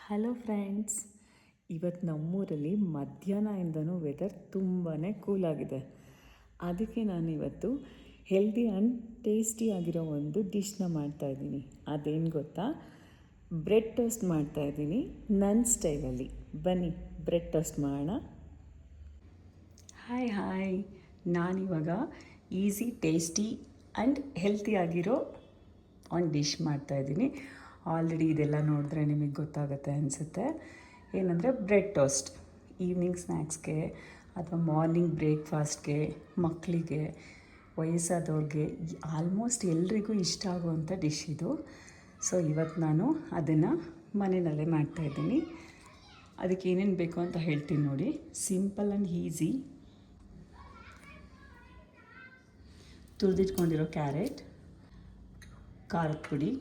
Hello friends, ಇವತ್ತು ನಮ್ಮೂರಲ್ಲಿ ಮಧ್ಯಾಹ್ನದಿಂದನೂ weather ತುಂಬಾ ಕೂಲಾಗಿದೆ. ಅದಕ್ಕೆ ನಾನಿವತ್ತು ಹೆಲ್ದಿ ಆ್ಯಂಡ್ ಟೇಸ್ಟಿ ಆಗಿರೋ ಒಂದು ಡಿಶ್ನ ಮಾಡ್ತಾಯಿದ್ದೀನಿ. ಅದೇನು ಗೊತ್ತಾ? ಬ್ರೆಡ್ ಟೋಸ್ಟ್ ಮಾಡ್ತಾಯಿದ್ದೀನಿ ನನ್ನ ಸ್ಟೈಲಲ್ಲಿ. ಬನ್ನಿ ಬ್ರೆಡ್ ಟೋಸ್ಟ್ ಮಾಡೋಣ. ಹಾಯ್ ನಾನಿವಾಗ ಈಸಿ, ಟೇಸ್ಟಿ ಆ್ಯಂಡ್ ಹೆಲ್ತಿ ಆಗಿರೋ ಒಂದು ಡಿಶ್ ಮಾಡ್ತಾಯಿದ್ದೀನಿ. ಆಲ್ರೆಡಿ ಇದೆಲ್ಲ ನೋಡಿದ್ರೆ ನಿಮಗೆ ಗೊತ್ತಾಗುತ್ತೆ ಅನಿಸುತ್ತೆ. ಏನಂದರೆ ಬ್ರೆಡ್ ಟೋಸ್ಟ್. ಈವ್ನಿಂಗ್ ಸ್ನ್ಯಾಕ್ಸ್ಗೆ ಅಥವಾ ಮಾರ್ನಿಂಗ್ ಬ್ರೇಕ್ಫಾಸ್ಟ್ಗೆ, ಮಕ್ಕಳಿಗೆ, ವಯಸ್ಸಾದವ್ರಿಗೆ, ಆಲ್ಮೋಸ್ಟ್ ಎಲ್ರಿಗೂ ಇಷ್ಟ ಆಗುವಂಥ ಡಿಶ್ ಇದು. ಸೊ ಇವತ್ತು ನಾನು ಅದನ್ನು ಮನೆಯಲ್ಲೇ ಮಾಡ್ತಾಯಿದ್ದೀನಿ. ಅದಕ್ಕೆ ಏನೇನು ಬೇಕು ಅಂತ ಹೇಳ್ತೀನಿ ನೋಡಿ. Simple and easy. ತುರಿದಿಟ್ಕೊಂಡಿರೋ ಕ್ಯಾರೆಟ್, ಖಾರದ ಪುಡಿ,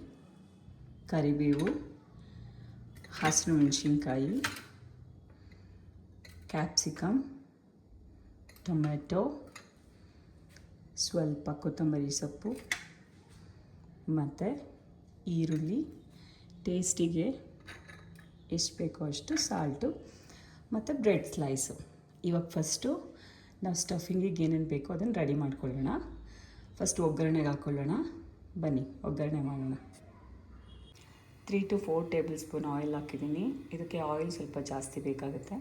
ಕರಿಬೇವು, ಹಸಿರು ಮೆಣಸಿನ್ಕಾಯಿ, ಕ್ಯಾಪ್ಸಿಕಮ್, ಟೊಮೆಟೊ, ಸ್ವಲ್ಪ ಕೊತ್ತಂಬರಿ ಸೊಪ್ಪು ಮತ್ತು ಈರುಳ್ಳಿ, ಟೇಸ್ಟಿಗೆ ಎಷ್ಟು ಬೇಕೋ ಅಷ್ಟು ಸಾಲ್ಟು ಮತ್ತು ಬ್ರೆಡ್ ಸ್ಲೈಸು. ಇವಾಗ ಫಸ್ಟು ನಾವು ಸ್ಟಫಿಂಗಿಗೆ ಏನೇನು ಬೇಕೋ ಅದನ್ನು ರೆಡಿ ಮಾಡ್ಕೊಳ್ಳೋಣ. ಫಸ್ಟ್ ಒಗ್ಗರಣೆಗೆ ಹಾಕ್ಕೊಳ್ಳೋಣ. ಬನ್ನಿ ಒಗ್ಗರಣೆ ಮಾಡೋಣ. 3 to 4 ಟೇಬಲ್ ಸ್ಪೂನ್ ಆಯಿಲ್ ಹಾಕಿದ್ದೀನಿ. ಇದಕ್ಕೆ ಆಯಿಲ್ ಸ್ವಲ್ಪ ಜಾಸ್ತಿ ಬೇಕಾಗುತ್ತೆ,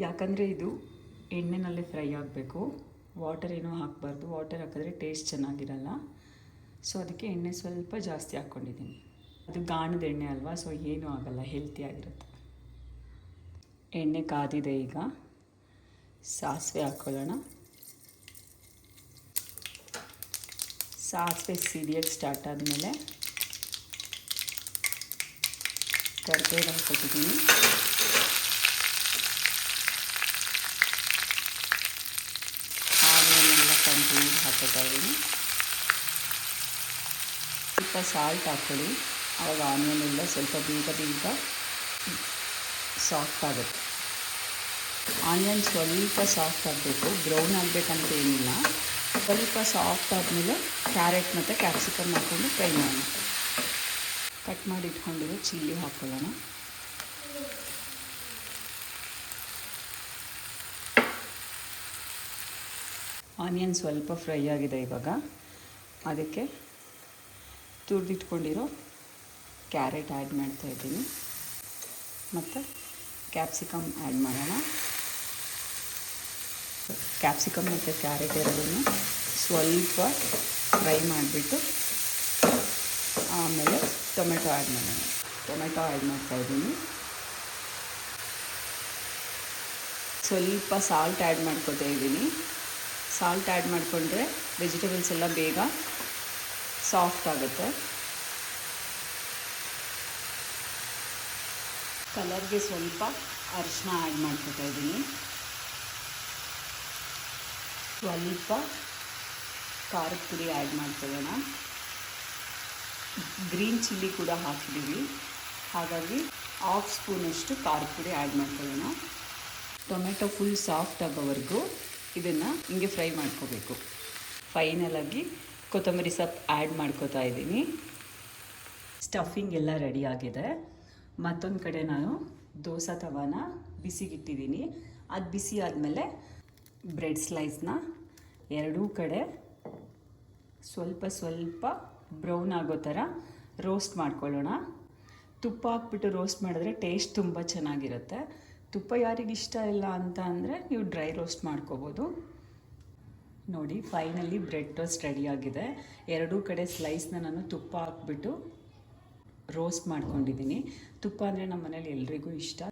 ಯಾಕಂದರೆ ಇದು ಎಣ್ಣೆನಲ್ಲೇ ಫ್ರೈ ಆಗಬೇಕು. ವಾಟರ್ ಏನೂ ಹಾಕಬಾರ್ದು. ವಾಟರ್ ಹಾಕಿದ್ರೆ ಟೇಸ್ಟ್ ಚೆನ್ನಾಗಿರಲ್ಲ. ಸೊ ಅದಕ್ಕೆ ಎಣ್ಣೆ ಸ್ವಲ್ಪ ಜಾಸ್ತಿ ಹಾಕ್ಕೊಂಡಿದ್ದೀನಿ. ಅದು ಗಾಣದ ಎಣ್ಣೆ ಅಲ್ವಾ, ಸೊ ಏನೂ ಆಗೋಲ್ಲ, ಹೆಲ್ತಿಯಾಗಿರುತ್ತೆ. ಎಣ್ಣೆ ಕಾದಿದೆ. ಈಗ ಸಾಸಿವೆ ಹಾಕ್ಕೊಳ್ಳೋಣ. ಸಾಸಿವೆ ಸಿಡಿಯೋಕ್ಕೆ ಸ್ಟಾರ್ಟ್ ಆದಮೇಲೆ ಕರಿಬೇವು ಹಾಕ್ಕೊತಿದ್ದೀನಿ. ಆನಿಯನ್ನೆಲ್ಲ ಕಂಪ್ಲೀಟ್ ಹಾಕೋತಾ ಇದ್ದೀನಿ. ಸ್ವಲ್ಪ ಸಾಲ್ಟ್ ಹಾಕ್ಕೊಳ್ಳಿ, ಆವಾಗ ಆನಿಯನ್ ಎಲ್ಲ ಸ್ವಲ್ಪ ಬೇಗ ಸಾಫ್ಟ್ ಆಗುತ್ತೆ. ಆನಿಯನ್ ಸ್ವಲ್ಪ ಸಾಫ್ಟ್ ಆಗಬೇಕು, ಬ್ರೌನ್ ಆಗಬೇಕಂತ ಏನಿಲ್ಲ. ಸ್ವಲ್ಪ ಸಾಫ್ಟ್ ಆದಮೇಲೆ ಕ್ಯಾರೆಟ್ ಮತ್ತು ಕ್ಯಾಪ್ಸಿಕಮ್ ಹಾಕ್ಕೊಂಡು ಫ್ರೈ ಮಾಡೋಣ. ಕಟ್ ಮಾಡಿ ಇಟ್ಕೊಂಡಿರೋ ಚಿಲ್ಲಿ ಹಾಕ್ಕೊಳ್ಳೋಣ. ಆನಿಯನ್ ಸ್ವಲ್ಪ ಫ್ರೈ ಆಗಿದೆ. ಇವಾಗ ಅದಕ್ಕೆ ತುರಿದಿಟ್ಕೊಂಡಿರೋ ಕ್ಯಾರೆಟ್ ಆ್ಯಡ್ ಮಾಡ್ತಾಯಿದ್ದೀನಿ ಮತ್ತು ಕ್ಯಾಪ್ಸಿಕಮ್ ಆ್ಯಡ್ ಮಾಡೋಣ. ಕ್ಯಾಪ್ಸಿಕಮ್ ಮತ್ತು ಕ್ಯಾರೆಟ್ ಎರಡನ್ನೂ ಸ್ವಲ್ಪ ಫ್ರೈ ಮಾಡಿಬಿಟ್ಟು ಆಮೇಲೆ ಟೊಮೆಟೊ ಆ್ಯಡ್ ಮಾಡೋಣ. ಟೊಮೆಟೊ ಆ್ಯಡ್ ಮಾಡ್ತಾಯಿದ್ದೀನಿ. ಸ್ವಲ್ಪ ಸಾಲ್ಟ್ ಆ್ಯಡ್ ಮಾಡ್ಕೊತಾ ಇದ್ದೀನಿ. ಸಾಲ್ಟ್ ಆ್ಯಡ್ ಮಾಡಿಕೊಂಡ್ರೆ ವೆಜಿಟೇಬಲ್ಸ್ ಎಲ್ಲ ಬೇಗ ಸಾಫ್ಟ್ ಆಗುತ್ತೆ. ಕಲರ್ಗೆ ಸ್ವಲ್ಪ ಅರಿಶಿನ ಆ್ಯಡ್ ಮಾಡ್ಕೊತಾ ಇದ್ದೀನಿ. ಸ್ವಲ್ಪ ಖಾರದ ಪುಡಿ ಆ್ಯಡ್ ಮಾಡ್ಕೊಳ್ಳೋಣ. ಗ್ರೀನ್ ಚಿಲ್ಲಿ ಕೂಡ ಹಾಕಿದ್ದೀವಿ, ಹಾಗಾಗಿ 1/2 ಸ್ಪೂನಷ್ಟು ಖಾರದ ಪುಡಿ ಆ್ಯಡ್ ಮಾಡ್ಕೊಳ್ಳೋಣ. ಟೊಮೆಟೊ ಫುಲ್ ಸಾಫ್ಟ್ ಆಗೋವರೆಗೂ ಇದನ್ನು ಹಿಂಗೆ ಫ್ರೈ ಮಾಡ್ಕೋಬೇಕು. ಫೈನಲಾಗಿ ಕೊತ್ತಂಬರಿ ಸೊಪ್ಪು ಆ್ಯಡ್ ಮಾಡ್ಕೋತಾ ಇದ್ದೀನಿ. ಸ್ಟಫಿಂಗ್ ಎಲ್ಲ ರೆಡಿ ಆಗಿದೆ. ಮತ್ತೊಂದು ಕಡೆ ನಾನು ದೋಸೆ ತವಾನ ಬಿಸಿಗಿಟ್ಟಿದ್ದೀನಿ. ಅದು ಬಿಸಿ ಆದಮೇಲೆ ಬ್ರೆಡ್ ಸ್ಲೈಸ್ನ ಎರಡೂ ಕಡೆ ಸ್ವಲ್ಪ ಬ್ರೌನ್ ಆಗೋ ಥರ ರೋಸ್ಟ್ ಮಾಡ್ಕೊಳ್ಳೋಣ. ತುಪ್ಪ ಹಾಕ್ಬಿಟ್ಟು ರೋಸ್ಟ್ ಮಾಡಿದ್ರೆ ಟೇಸ್ಟ್ ತುಂಬ ಚೆನ್ನಾಗಿರುತ್ತೆ. ತುಪ್ಪ ಯಾರಿಗಿಷ್ಟ ಇಲ್ಲ ಅಂತ ಅಂದರೆ ನೀವು ಡ್ರೈ ರೋಸ್ಟ್ ಮಾಡ್ಕೋಬೋದು. ನೋಡಿ, ಫೈನಲಿ ಬ್ರೆಡ್ ಟೋಸ್ಟ್ ರೆಡಿಯಾಗಿದೆ. ಎರಡೂ ಕಡೆ ಸ್ಲೈಸ್ನ ನಾನು ತುಪ್ಪ ಹಾಕ್ಬಿಟ್ಟು ರೋಸ್ಟ್ ಮಾಡ್ಕೊಂಡಿದ್ದೀನಿ. ತುಪ್ಪ ಅಂದರೆ ನಮ್ಮ ಮನೇಲಿ ಎಲ್ರಿಗೂ ಇಷ್ಟ.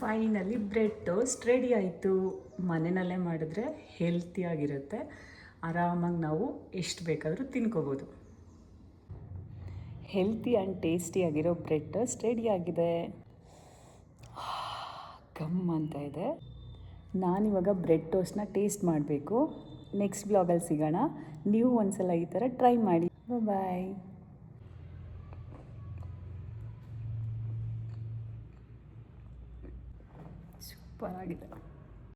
ಫೈನಲಿ ಬ್ರೆಡ್ ಟೋಸ್ಟ್ ರೆಡಿ ಆಯಿತು. ಮನೆಯಲ್ಲೇ ಮಾಡಿದ್ರೆ ಹೆಲ್ತಿಯಾಗಿರುತ್ತೆ. ಆರಾಮಾಗಿ ನಾವು ಎಷ್ಟು ಬೇಕಾದರೂ ತಿನ್ಕೋಬೋದು. ಹೆಲ್ತಿ ಆ್ಯಂಡ್ ಟೇಸ್ಟಿಯಾಗಿರೋ ಬ್ರೆಡ್ ಟೋಸ್ಟ್ ರೆಡಿಯಾಗಿದೆ. ಗಮ್ ಅಂತ ಇದೆ. ನಾನಿವಾಗ ಬ್ರೆಡ್ ಟೋಸ್ಟ್ನ ಟೇಸ್ಟ್ ಮಾಡಬೇಕು. ನೆಕ್ಸ್ಟ್ ಬ್ಲಾಗಲ್ಲಿ ಸಿಗೋಣ. ನೀವು ಒಂದ್ಸಲ ಈ ಥರ ಟ್ರೈ ಮಾಡಿ. ಬಾಯ್. ಸೂಪರ್ ಆಗಿದೆ.